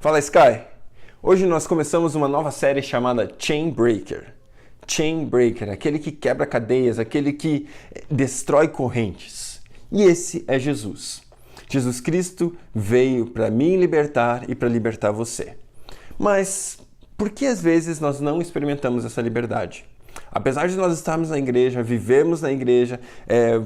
Fala Sky! Hoje nós começamos uma nova série chamada Chain Breaker. Chain Breaker, aquele que quebra cadeias, aquele que destrói correntes. E esse é Jesus. Jesus Cristo veio para me libertar e para libertar você. Mas por que às vezes nós não experimentamos essa liberdade? Apesar de nós estarmos na igreja, vivemos na igreja,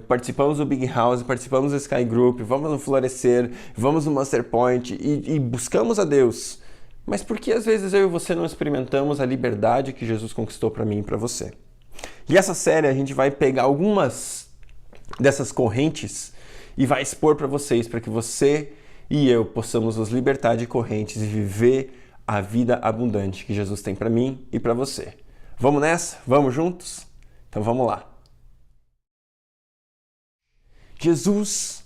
participamos do Big House, participamos do Sky Group, vamos no Florescer, vamos no Master Point e buscamos a Deus. Mas por que às vezes eu e você não experimentamos a liberdade que Jesus conquistou para mim e para você? E essa série a gente vai pegar algumas dessas correntes e vai expor para vocês, para que você e eu possamos nos libertar de correntes e viver a vida abundante que Jesus tem para mim e para você. Vamos nessa? Vamos juntos? Então vamos lá. Jesus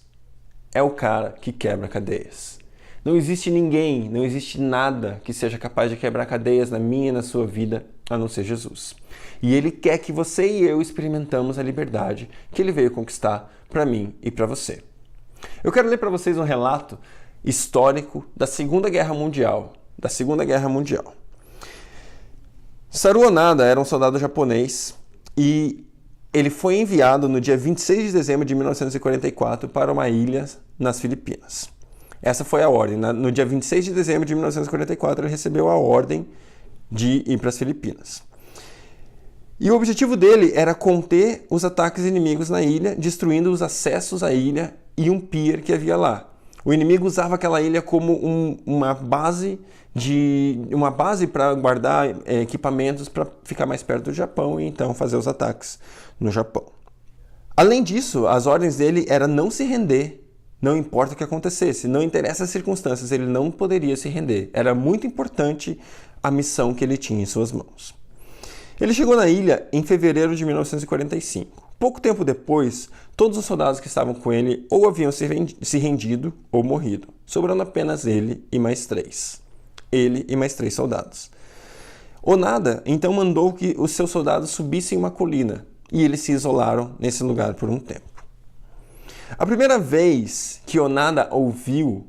é o cara que quebra cadeias. Não existe ninguém, não existe nada que seja capaz de quebrar cadeias na minha e na sua vida, a não ser Jesus. E Ele quer que você e eu experimentamos a liberdade que Ele veio conquistar para mim e para você. Eu quero ler para vocês um relato histórico da Segunda Guerra Mundial. Saru Onoda era um soldado japonês e ele foi enviado no dia 26 de dezembro de 1944 para uma ilha nas Filipinas. Essa foi a ordem. No dia 26 de dezembro de 1944, ele recebeu a ordem de ir para as Filipinas. E o objetivo dele era conter os ataques inimigos na ilha, destruindo os acessos à ilha e um pier que havia lá. O inimigo usava aquela ilha como uma base para guardar equipamentos para ficar mais perto do Japão e então fazer os ataques no Japão. Além disso, as ordens dele eram não se render. Não importa o que acontecesse, não interessa as circunstâncias, ele não poderia se render. Era muito importante a missão que ele tinha em suas mãos. Ele chegou na ilha em fevereiro de 1945. Pouco tempo depois, todos os soldados que estavam com ele ou haviam se rendido ou morrido, sobrando apenas ele e mais três. Ele e mais 3 soldados. Onoda então mandou que os seus soldados subissem uma colina e eles se isolaram nesse lugar por um tempo. A primeira vez que Onoda ouviu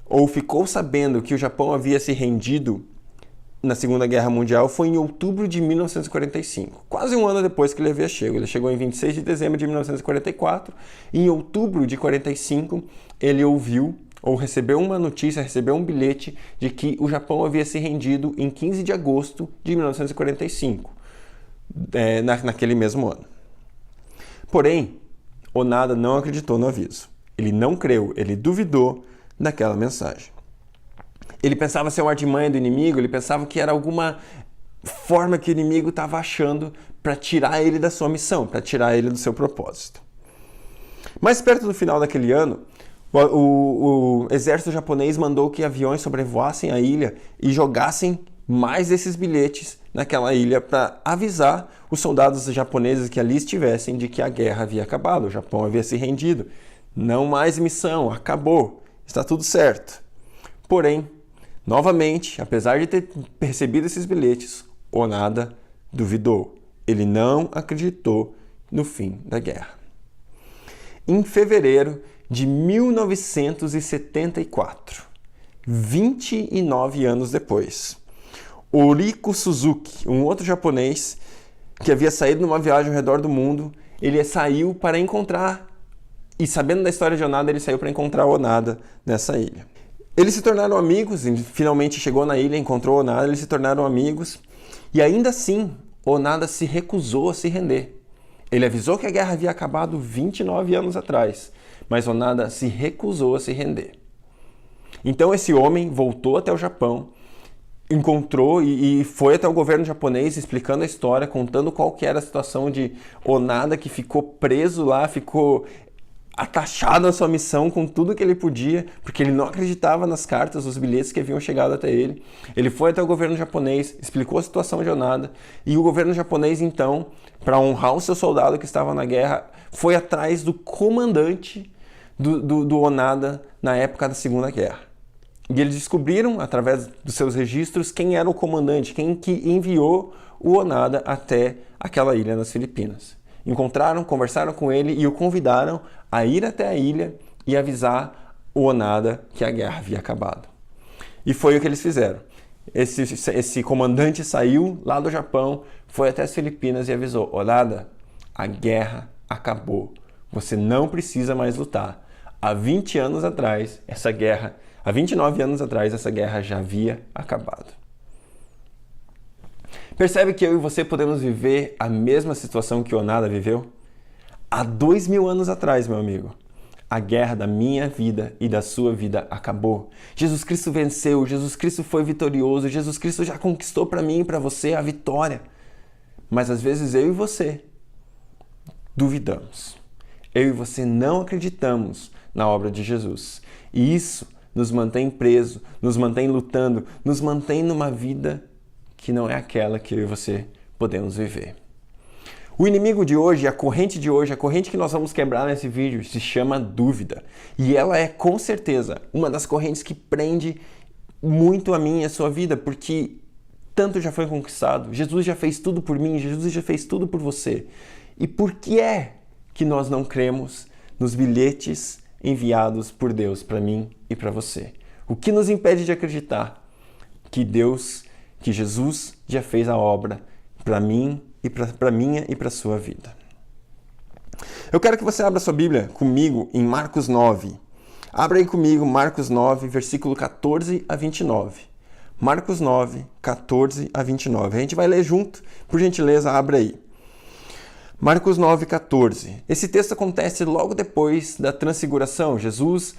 ou ficou sabendo que o Japão havia se rendido na Segunda Guerra Mundial foi em outubro de 1945, quase um ano depois que ele havia chegado. Ele chegou em 26 de dezembro de 1944 e em outubro de 1945 ele ouviu ou recebeu uma notícia, recebeu um bilhete de que o Japão havia se rendido em 15 de agosto de 1945, naquele mesmo ano. Porém, Onoda não acreditou no aviso. Ele não creu, ele duvidou daquela mensagem. Ele pensava ser uma artimanha do inimigo, ele pensava que era alguma forma que o inimigo estava achando para tirar ele da sua missão, para tirar ele do seu propósito. Mais perto do final daquele ano, o exército japonês mandou que aviões sobrevoassem a ilha e jogassem mais desses bilhetes naquela ilha para avisar os soldados japoneses que ali estivessem de que a guerra havia acabado, o Japão havia se rendido. Não mais missão, acabou, está tudo certo. Porém, novamente, apesar de ter recebido esses bilhetes, Onoda duvidou. Ele não acreditou no fim da guerra. Em fevereiro de 1974, 29 anos depois, Oriko Suzuki, um outro japonês que havia saído numa viagem ao redor do mundo, ele saiu para encontrar, e sabendo da história de Onoda, ele saiu para encontrar Onoda nessa ilha. Eles se tornaram amigos, ele finalmente chegou na ilha, encontrou Onoda, eles se tornaram amigos, e ainda assim, Onoda se recusou a se render. Ele avisou que a guerra havia acabado 29 anos atrás, mas Onoda se recusou a se render. Então esse homem voltou até o Japão, encontrou e foi até o governo japonês explicando a história, contando qual que era a situação de Onoda, que ficou preso lá, ficou atachado na sua missão com tudo que ele podia, porque ele não acreditava nas cartas, nos bilhetes que haviam chegado até ele. Ele foi até o governo japonês, explicou a situação de Onoda, e o governo japonês então, para honrar o seu soldado que estava na guerra, foi atrás do comandante do Onoda na época da Segunda Guerra. E eles descobriram, através dos seus registros, quem era o comandante, quem que enviou o Onoda até aquela ilha nas Filipinas. Encontraram, conversaram com ele e o convidaram a ir até a ilha e avisar o Onoda que a guerra havia acabado. E foi o que eles fizeram. Esse comandante saiu lá do Japão, foi até as Filipinas e avisou: Onada, a guerra acabou. Você não precisa mais lutar. Há 20 anos atrás, há 29 anos atrás, essa guerra já havia acabado. Percebe que eu e você podemos viver a mesma situação que Onada viveu? Há 2000 anos atrás, meu amigo, a guerra da minha vida e da sua vida acabou. Jesus Cristo venceu, Jesus Cristo foi vitorioso, Jesus Cristo já conquistou para mim e para você a vitória. Mas às vezes eu e você duvidamos. Eu e você não acreditamos na obra de Jesus. E isso nos mantém presos, nos mantém lutando, nos mantém numa vida que não é aquela que eu e você podemos viver. O inimigo de hoje, a corrente que nós vamos quebrar nesse vídeo se chama dúvida. E ela é, com certeza, uma das correntes que prende muito a mim e a sua vida, porque tanto já foi conquistado. Jesus já fez tudo por mim, Jesus já fez tudo por você. E por que é que nós não cremos nos bilhetes enviados por Deus para mim e para você? O que nos impede de acreditar que Jesus já fez a obra para mim e para minha e para sua vida? Eu quero que você abra sua Bíblia comigo em Marcos 9. Abra aí comigo Marcos 9, versículo 14 a 29. Marcos 9, 14 a 29. A gente vai ler junto. Por gentileza, abra aí. Marcos 9, 14. Esse texto acontece logo depois da transfiguração. Jesus,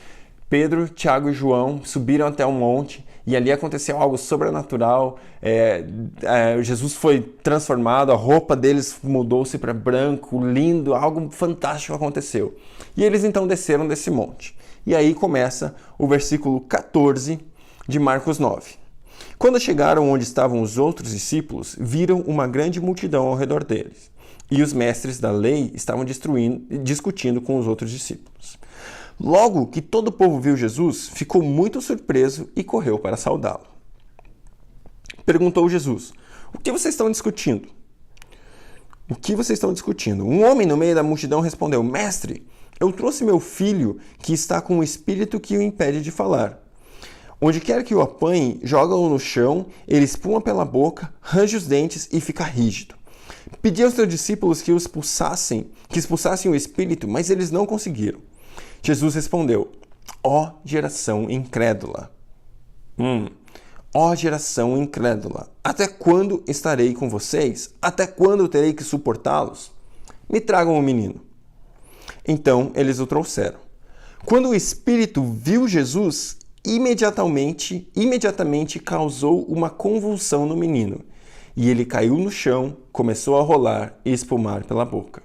Pedro, Tiago e João subiram até um monte e ali aconteceu algo sobrenatural. Jesus foi transformado, a roupa deles mudou-se para branco, lindo, algo fantástico aconteceu. E eles então desceram desse monte. E aí começa o versículo 14 de Marcos 9. Quando chegaram onde estavam os outros discípulos, viram uma grande multidão ao redor deles. E os mestres da lei estavam discutindo com os outros discípulos. Logo que todo o povo viu Jesus, ficou muito surpreso e correu para saudá-lo. Perguntou Jesus: o que vocês estão discutindo? O que vocês estão discutindo? Um homem no meio da multidão respondeu: Mestre, eu trouxe meu filho que está com um espírito que o impede de falar. Onde quer que o apanhe, joga-o no chão, ele espuma pela boca, range os dentes e fica rígido. Pedi aos seus discípulos que expulsassem o espírito, mas eles não conseguiram. Jesus respondeu: ó geração incrédula. Ó geração incrédula, até quando estarei com vocês? Até quando terei que suportá-los? Me tragam o menino. Então eles o trouxeram. Quando o espírito viu Jesus, imediatamente causou uma convulsão no menino. E ele caiu no chão, começou a rolar e espumar pela boca.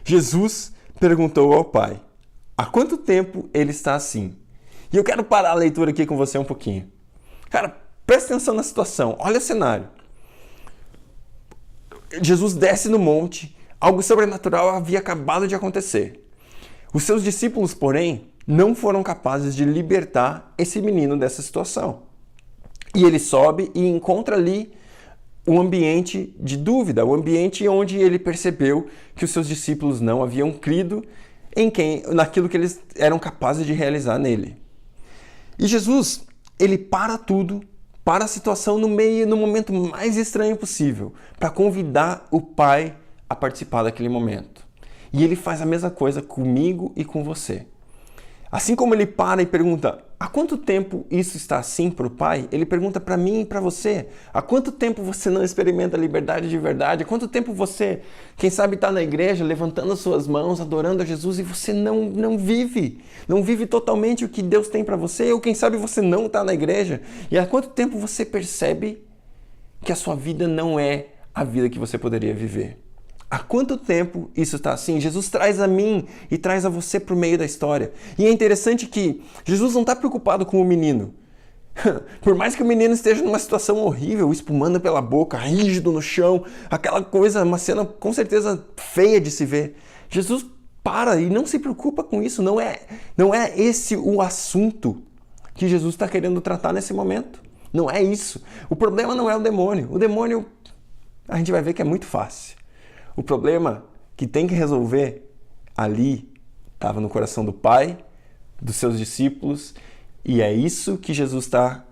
Jesus perguntou ao pai: há quanto tempo ele está assim? E eu quero parar a leitura aqui com você um pouquinho. Cara, presta atenção na situação. Olha o cenário. Jesus desce no monte, algo sobrenatural havia acabado de acontecer. Os seus discípulos, porém, não foram capazes de libertar esse menino dessa situação. E ele sobe e encontra ali um ambiente de dúvida, um ambiente onde ele percebeu que os seus discípulos não haviam crido naquilo que eles eram capazes de realizar nele. E Jesus, ele para tudo, para a situação no momento mais estranho possível, para convidar o Pai a participar daquele momento. E ele faz a mesma coisa comigo e com você. Assim como ele para e pergunta: há quanto tempo isso está assim para o Pai? Ele pergunta para mim e para você: há quanto tempo você não experimenta a liberdade de verdade? Há quanto tempo você, quem sabe, está na igreja levantando as suas mãos, adorando a Jesus e você não vive totalmente o que Deus tem para você? Ou quem sabe você não está na igreja e há quanto tempo você percebe que a sua vida não é a vida que você poderia viver? Há quanto tempo isso está assim? Jesus traz a mim e traz a você por meio da história. E é interessante que Jesus não está preocupado com o menino. Por mais que o menino esteja numa situação horrível, espumando pela boca, rígido no chão, aquela coisa, uma cena com certeza feia de se ver. Jesus para e não se preocupa com isso. Não é esse o assunto que Jesus está querendo tratar nesse momento. Não é isso. O problema não é o demônio. O demônio, a gente vai ver que é muito fácil. O problema que tem que resolver ali estava no coração do Pai, dos seus discípulos, e é isso que Jesus está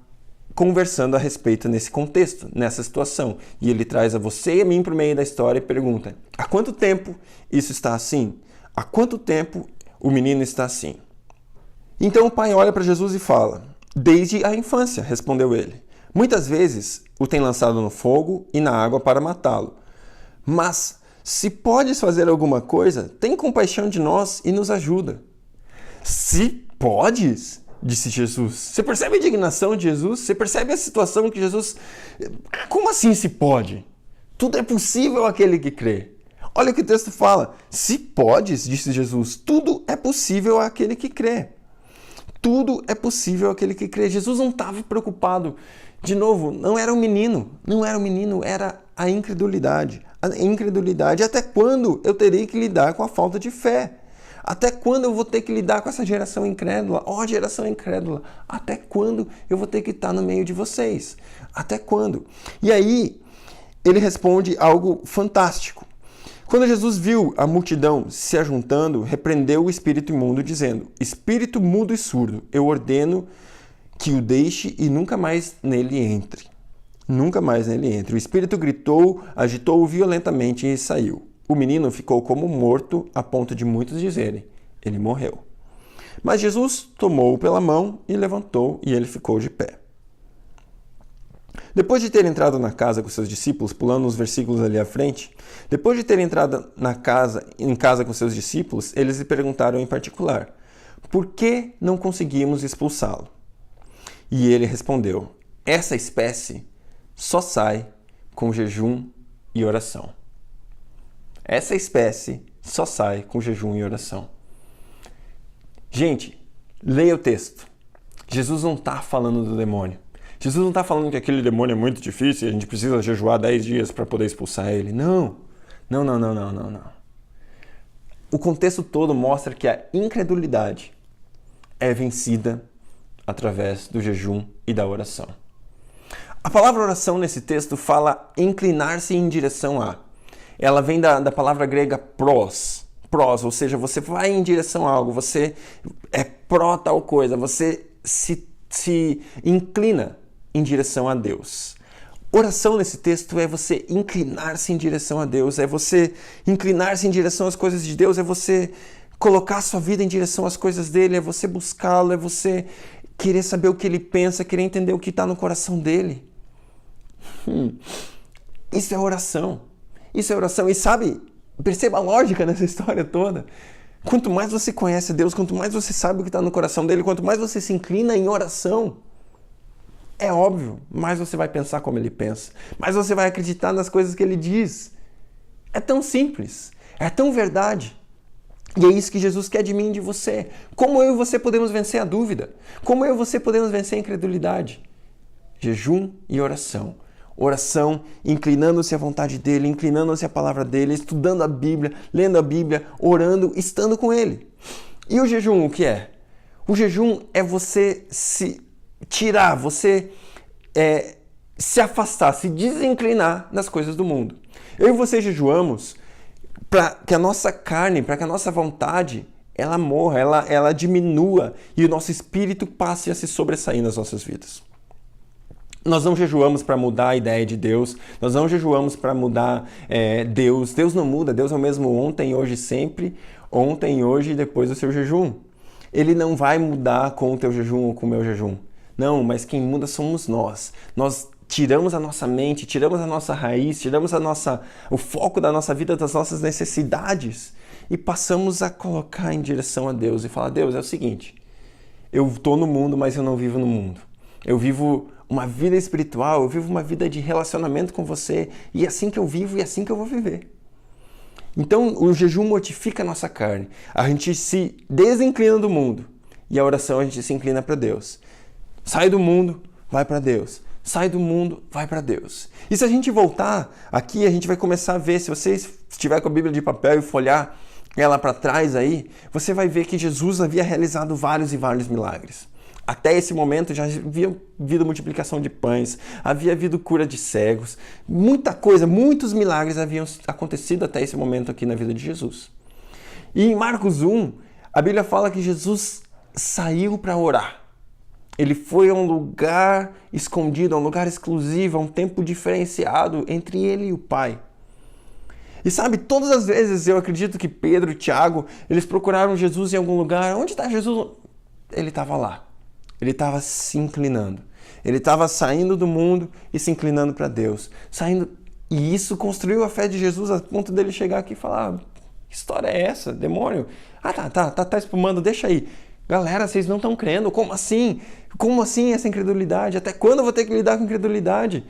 conversando a respeito nesse contexto, nessa situação. E ele traz a você e a mim para o meio da história e pergunta: há quanto tempo isso está assim? Há quanto tempo o menino está assim? Então o pai olha para Jesus e fala: desde a infância, respondeu ele. Muitas vezes o tem lançado no fogo e na água para matá-lo. Mas, se podes fazer alguma coisa, tem compaixão de nós e nos ajuda. Se podes? Disse Jesus. Você percebe a indignação de Jesus? Você percebe a situação que Jesus... Como assim se pode? Tudo é possível àquele que crê. Olha o que o texto fala. Se podes, disse Jesus, tudo é possível àquele que crê. Tudo é possível àquele que crê. Jesus não estava preocupado. De novo, não era um menino. Não era um menino, era a incredulidade. A incredulidade. Até quando eu terei que lidar com a falta de fé? Até quando eu vou ter que lidar com essa geração incrédula? Ó, geração incrédula, até quando eu vou ter que estar no meio de vocês? Até quando? E aí, ele responde algo fantástico. Quando Jesus viu a multidão se ajuntando, repreendeu o espírito imundo, dizendo: espírito mudo e surdo, eu ordeno que o deixe e nunca mais nele entre. Nunca mais nele entre. O espírito gritou, agitou-o violentamente e saiu. O menino ficou como morto, a ponto de muitos dizerem: ele morreu. Mas Jesus tomou-o pela mão e levantou, e ele ficou de pé. Depois de ter entrado na casa com seus discípulos, pulando os versículos ali à frente, depois de ter entrado em casa com seus discípulos, eles lhe perguntaram em particular: por que não conseguimos expulsá-lo? E ele respondeu: essa espécie só sai com jejum e oração. Essa espécie só sai com jejum e oração. Gente, leia o texto. Jesus não está falando do demônio. Jesus não está falando que aquele demônio é muito difícil e a gente precisa jejuar 10 dias para poder expulsar ele. Não. O contexto todo mostra que a incredulidade é vencida através do jejum e da oração. A palavra oração nesse texto fala inclinar-se em direção a. Ela vem da palavra grega pros, ou seja, você vai em direção a algo, você é pró tal coisa, você se inclina em direção a Deus. Oração nesse texto é você inclinar-se em direção a Deus, é você inclinar-se em direção às coisas de Deus, é você colocar a sua vida em direção às coisas dele, é você buscá-lo, é você querer saber o que ele pensa, querer entender o que está no coração dele. Isso é oração. Isso é oração. E sabe, perceba a lógica nessa história toda. Quanto mais você conhece Deus, quanto mais você sabe o que está no coração dele, quanto mais você se inclina em oração, é óbvio, mais você vai pensar como ele pensa, mais você vai acreditar nas coisas que ele diz. É tão simples, é tão verdade. E é isso que Jesus quer de mim e de você. Como eu e você podemos vencer a dúvida? Como eu e você podemos vencer a incredulidade? Jejum e oração. Oração, inclinando-se à vontade dele, inclinando-se à palavra dele, estudando a Bíblia, lendo a Bíblia, orando, estando com ele. E o jejum, o que é? O jejum é você se tirar, você se afastar, se desinclinar das coisas do mundo. Eu e você jejuamos para que a nossa carne, para que a nossa vontade, ela morra, ela diminua e o nosso espírito passe a se sobressair nas nossas vidas. Nós não jejuamos para mudar a ideia de Deus, nós não jejuamos para mudar Deus. Deus não muda, Deus é o mesmo ontem, hoje, sempre, ontem, hoje e depois do seu jejum. Ele não vai mudar com o teu jejum ou com o meu jejum. Não, mas quem muda somos nós. Nós tiramos a nossa mente, tiramos a nossa raiz, tiramos o foco da nossa vida, das nossas necessidades e passamos a colocar em direção a Deus e falar: Deus, é o seguinte, eu estou no mundo, mas eu não vivo no mundo. Eu vivo uma vida espiritual, eu vivo uma vida de relacionamento com você e é assim que eu vivo e é assim que eu vou viver. Então o jejum mortifica a nossa carne, a gente se desinclina do mundo e a oração a gente se inclina para Deus. Sai do mundo, vai para Deus. Sai do mundo, vai para Deus. E se a gente voltar aqui, a gente vai começar a ver, se você estiver com a Bíblia de papel e folhear ela para trás aí, você vai ver que Jesus havia realizado vários e vários milagres. Até esse momento já havia havido multiplicação de pães, havia havido cura de cegos, muita coisa, muitos milagres haviam acontecido até esse momento aqui na vida de Jesus. E em Marcos 1, a Bíblia fala que Jesus saiu para orar. Ele foi a um lugar escondido, a um lugar exclusivo, a um tempo diferenciado entre ele e o Pai. E sabe, todas as vezes eu acredito que Pedro e Tiago, eles procuraram Jesus em algum lugar. Onde está Jesus? Ele estava lá. Ele estava se inclinando. Ele estava saindo do mundo e se inclinando para Deus. E isso construiu a fé de Jesus a ponto dele chegar aqui e falar: que história é essa, demônio? Tá espumando, deixa aí. Galera, vocês não estão crendo. Como assim? Como assim essa incredulidade? Até quando eu vou ter que lidar com incredulidade?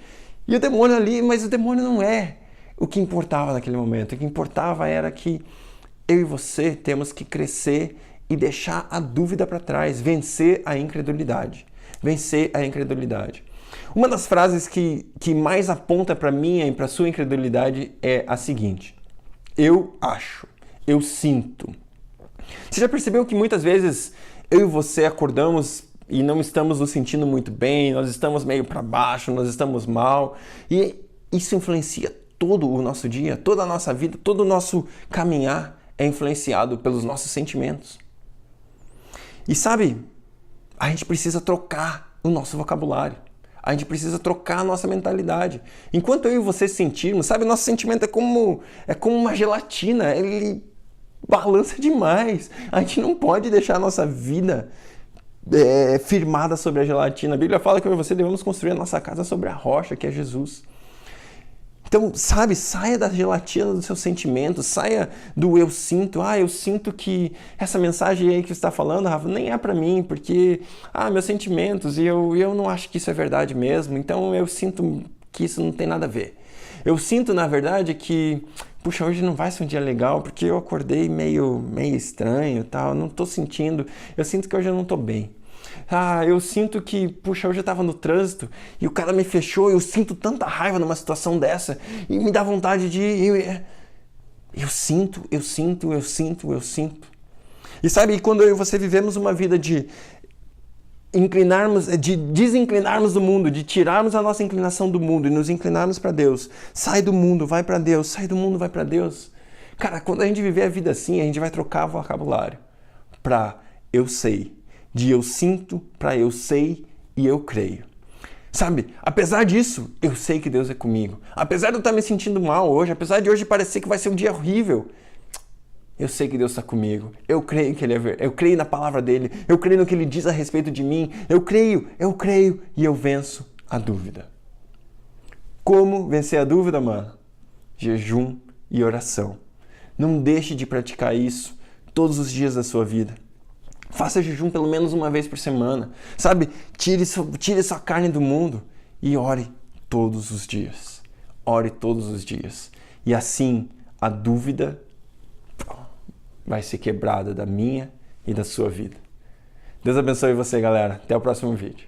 E o demônio ali, mas o demônio não é o que importava naquele momento. O que importava era que eu e você temos que crescer e deixar a dúvida para trás, vencer a incredulidade. Vencer a incredulidade. Uma das frases que mais aponta para minha e para sua incredulidade é a seguinte: eu acho, eu sinto. Você já percebeu que muitas vezes eu e você acordamos e não estamos nos sentindo muito bem, nós estamos meio para baixo, nós estamos mal, e isso influencia todo o nosso dia, toda a nossa vida, todo o nosso caminhar é influenciado pelos nossos sentimentos. E sabe, a gente precisa trocar o nosso vocabulário. A gente precisa trocar a nossa mentalidade. Enquanto eu e você sentirmos, sabe, nosso sentimento é como uma gelatina, ele balança demais. A gente não pode deixar a nossa vida firmada sobre a gelatina. A Bíblia fala que eu e você devemos construir a nossa casa sobre a rocha, que é Jesus. Então, sabe, saia da gelatina dos seus sentimentos, saia do eu sinto. Eu sinto que essa mensagem aí que você está falando, Rafa, nem é para mim, porque, meus sentimentos, e eu não acho que isso é verdade mesmo, então eu sinto que isso não tem nada a ver. Eu sinto, na verdade, que, puxa, hoje não vai ser um dia legal, porque eu acordei meio estranho e tal, não estou sentindo, eu sinto que hoje eu não estou bem. Eu sinto que, puxa, hoje eu estava no trânsito e o cara me fechou, eu sinto tanta raiva numa situação dessa e me dá vontade de... Eu sinto. E sabe, quando eu e você vivemos uma vida de desinclinarmos do mundo, de tirarmos a nossa inclinação do mundo e nos inclinarmos para Deus, sai do mundo, vai para Deus, sai do mundo, vai para Deus. Cara, quando a gente viver a vida assim, a gente vai trocar o vocabulário para eu sei. De eu sinto para eu sei e eu creio. Sabe, apesar disso, eu sei que Deus é comigo. Apesar de eu estar me sentindo mal hoje, apesar de hoje parecer que vai ser um dia horrível, eu sei que Deus está comigo. Eu creio que Ele é verdade. Eu creio na palavra dEle. Eu creio no que Ele diz a respeito de mim. Eu creio e eu venço a dúvida. Como vencer a dúvida, mano? Jejum e oração. Não deixe de praticar isso todos os dias da sua vida. Faça jejum pelo menos uma vez por semana. Sabe? Tire sua carne do mundo e ore todos os dias. Ore todos os dias. E assim a dúvida vai ser quebrada da minha e da sua vida. Deus abençoe você, galera. Até o próximo vídeo.